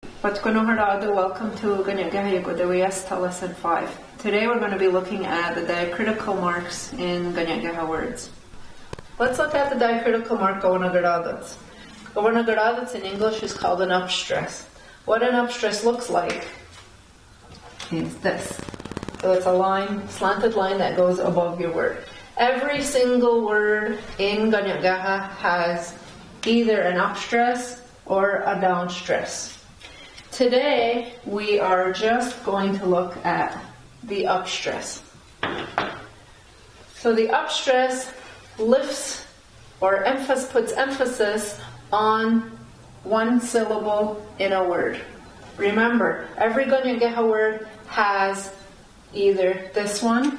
Welcome to Ionkwateweienhstonhatie lesson 5. Today we're going to be looking at the diacritical marks in Kanien'keha words. Let's look at the diacritical mark Ionkwateweienhstonhatie. Ionkwateweienhstonhatie in English is called an upstress. What an upstress looks like is this. So it's a line, slanted line that goes above your word. Every single word in Kanien'keha has either an upstress or a downstress. Today, we are just going to look at the upstress. So the upstress lifts or puts emphasis on one syllable in a word. Remember, every Kanien'keha word has either this one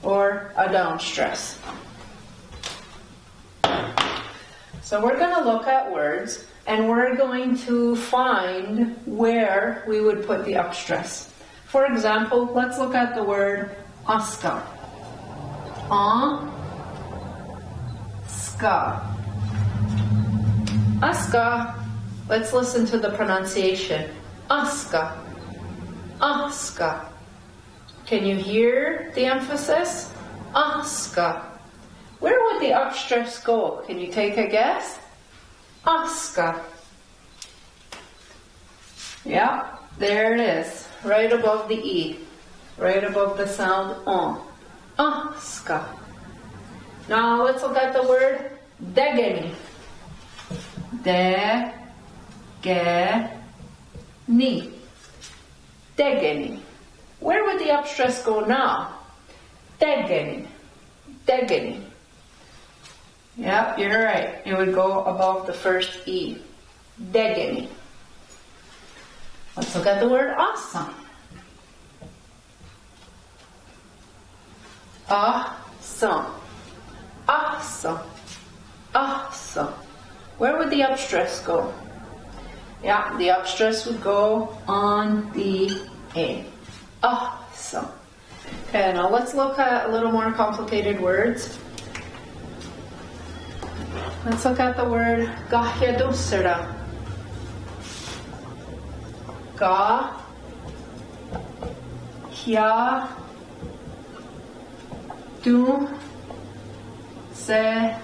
or a downstress. So we're going to look at words and we're going to find where we would put the upstress. For example, let's look at the word aska. Ska. Aska, let's listen to the pronunciation. Aska. Aska. Can you hear the emphasis? Aska. Where would the upstress go? Can you take a guess? Aska. Yeah, there it is. Right above the E. Right above the sound on. Aska. Now let's look at the word degeni. De-ge-ni. Degeni. Where would the upstress go now? Degeni. Degeni. Yep, you're right. It would go above the first E. Degeni. Let's look at the word awesome. Awesome. Awesome. Awesome. Where would the upstress go? Yeah, the upstress would go on the A. Awesome. Okay, now let's look at a little more complicated words. Let's look at the word gahyadusera. Gahyadusera.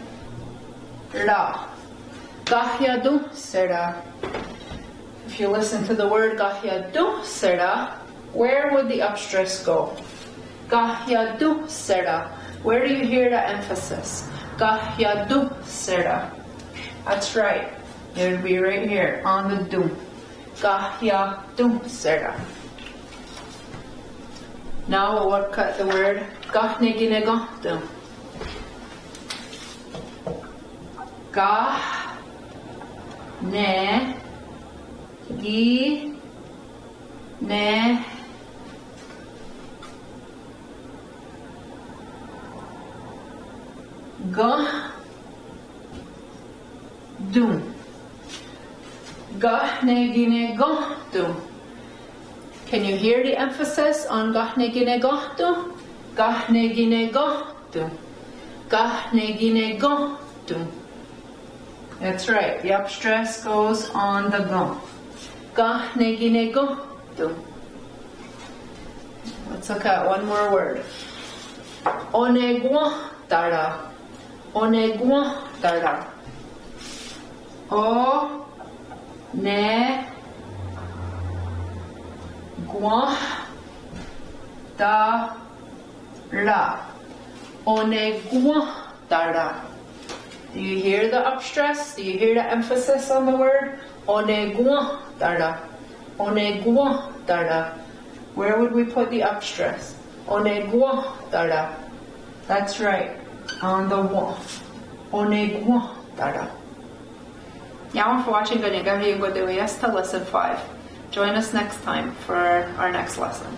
Gahyadusera. If you listen to the word gahyadusera, where would the upstress go? Gahyadusera. Where do you hear the emphasis? Gahyadusera. That's right. It would be right here on the do. Gahyadusera. Now we'll look at the word Kanien'keha. Kanien'keha. Can you hear the emphasis on Kanien'keha? Kanien'keha. Kanien'keha. That's right. The upstress goes on the go. Kanien'keha. Let's look at one more word. Ionkwateweienhstonhatie. Ionkwateweienhstonhatie. Ionkwateweienhstonhatie. Do you hear the upstress? Do you hear the emphasis on the word? Ionkwateweienhstonhatie. Ionkwateweienhstonhatie. Where would we put the upstress? Ionkwateweienhstonhatie. That's right. On the wa. Ionkwateweienhstonhatie. Yawan for watching Ionkwateweienhstonhatie lesson 5. Join us next time for our next lesson.